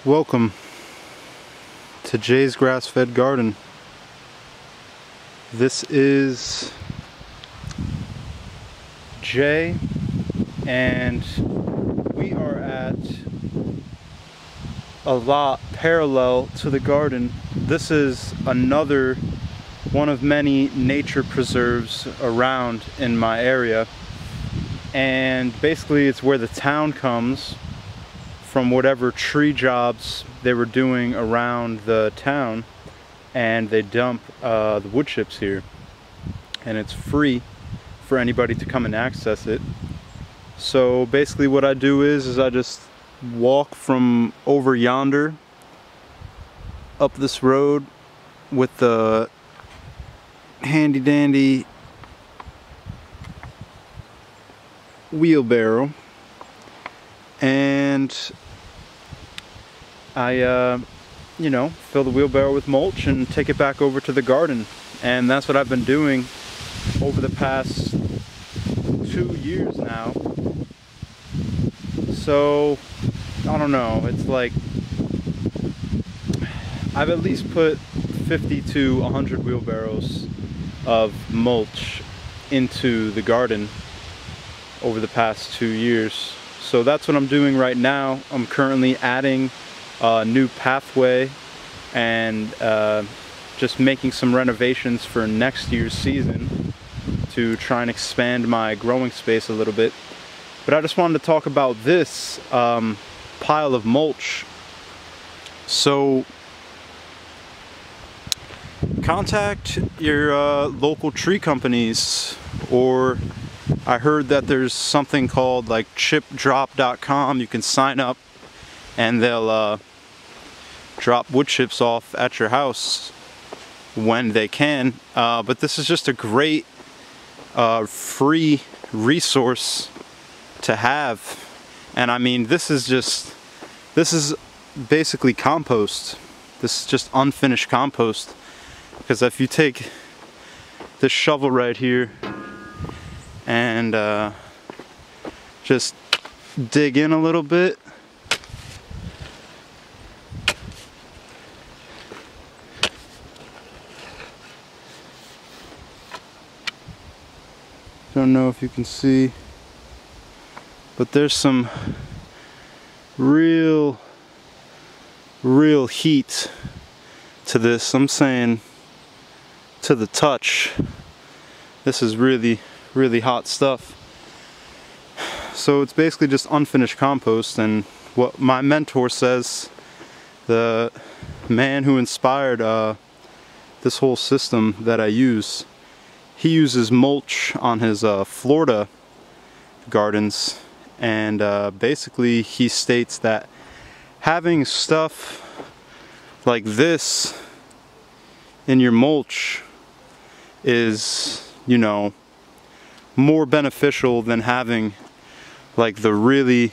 Welcome to JsGrassFedGarden. This is Jay, and we are at a lot parallel to the garden. This is another one of many nature preserves around in my area, and basically it's where the town comes from whatever tree jobs they were doing around the town, and they dump the wood chips here, and it's free for anybody to come and access it. So basically what I do is I just walk from over yonder up this road with the handy dandy wheelbarrow, and I fill the wheelbarrow with mulch and take it back over to the garden. And that's what I've been doing over the past 2 years now. So I don't know, it's like I've at least put 50 to 100 wheelbarrows of mulch into the garden over the past 2 years. So that's what I'm doing right now. I'm currently adding a new pathway and just making some renovations for next year's season to try and expand my growing space a little bit. But I just wanted to talk about this pile of mulch. So contact your local tree companies, or I heard that there's something called like chipdrop.com. You can sign up and they'll drop wood chips off at your house when they can. But this is just a great free resource to have. And I mean, this is basically compost. This is just unfinished compost. Because if you take this shovel right here and just dig in a little bit, don't know if you can see, but there's some real heat to this. I'm saying to the touch, this is really hot stuff. So it's basically just unfinished compost, and what my mentor says, the man who inspired this whole system that I use, he uses mulch on his Florida gardens, and basically he states that having stuff like this in your mulch is, more beneficial than having like the really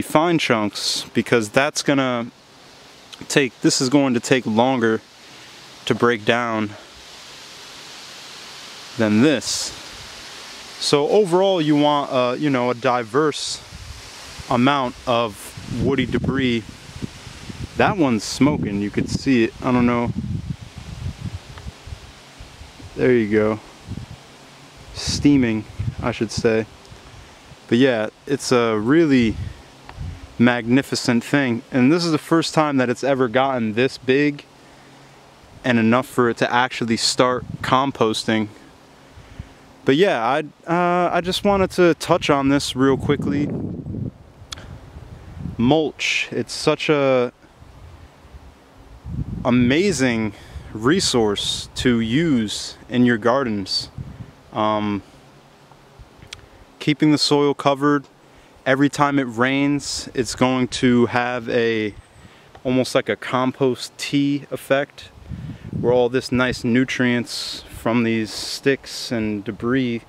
fine chunks, because this is going to take longer to break down than this. So overall you want a diverse amount of woody debris. That one's smoking, you could see it. I don't know. There you go. Steaming, I should say. But yeah, it's a really magnificent thing. And this is the first time that it's ever gotten this big and enough for it to actually start composting. But yeah, I just wanted to touch on this real quickly. Mulch, it's such a amazing resource to use in your gardens. Keeping the soil covered. Every time it rains, it's going to have almost like a compost tea effect, where all this nice nutrients from these sticks and debris,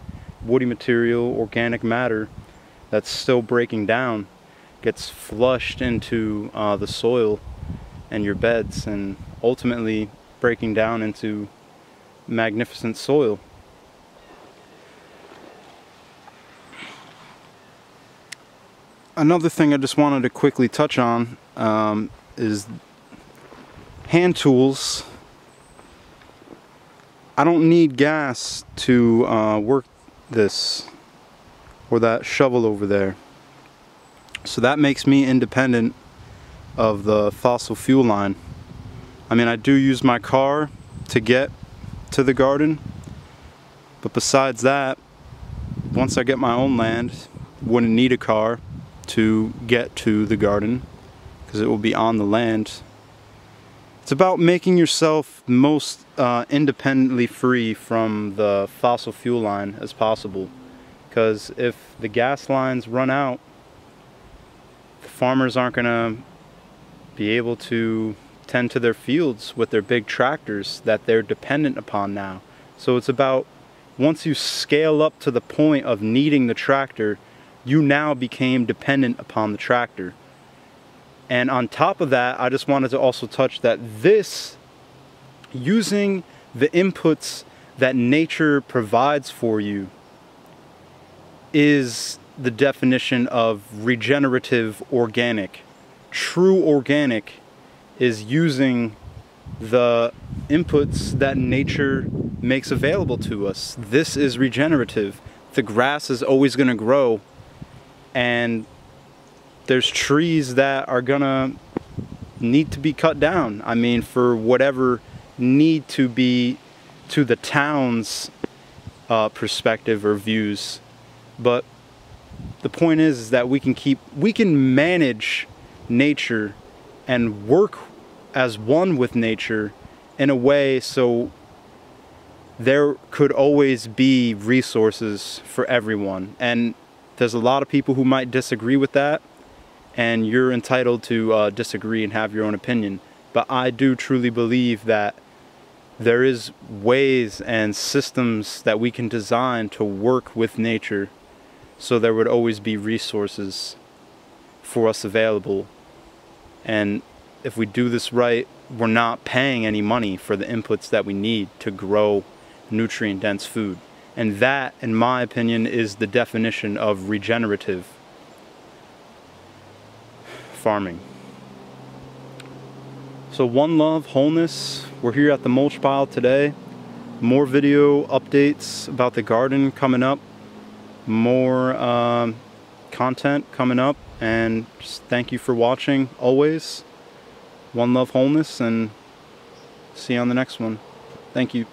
woody material, organic matter that's still breaking down, gets flushed into the soil and your beds, and ultimately breaking down into magnificent soil. another thing I just wanted to quickly touch on is hand tools. I don't need gas to work this or that shovel over there. So that makes me independent of the fossil fuel line. I mean, I do use my car to get to the garden, but besides that, once I get my own land, wouldn't need a car to get to the garden because it will be on the land. It's about making yourself most independently free from the fossil fuel line as possible, because if the gas lines run out, the farmers aren't going to be able to tend to their fields with their big tractors that they're dependent upon now. So it's about, once you scale up to the point of needing the tractor, you now became dependent upon the tractor. And on top of that, I just wanted to also touch that this, using the inputs that nature provides for you, is the definition of regenerative organic. True organic is using the inputs that nature makes available to us. This is regenerative. The grass is always going to grow, and there's trees that are gonna need to be cut down. I mean, for whatever need to be to the town's perspective or views. But the point is that we can manage nature and work as one with nature in a way so there could always be resources for everyone. And there's a lot of people who might disagree with that, and you're entitled to disagree and have your own opinion. But I do truly believe that there is ways and systems that we can design to work with nature so there would always be resources for us available. And if we do this right, we're not paying any money for the inputs that we need to grow nutrient-dense food. And that, in my opinion, is the definition of regenerative farming. So one love, wholeness. We're here at the mulch pile today. More video updates about the garden coming up. More content coming up. And just thank you for watching always. One love, wholeness, and see you on the next one. Thank you.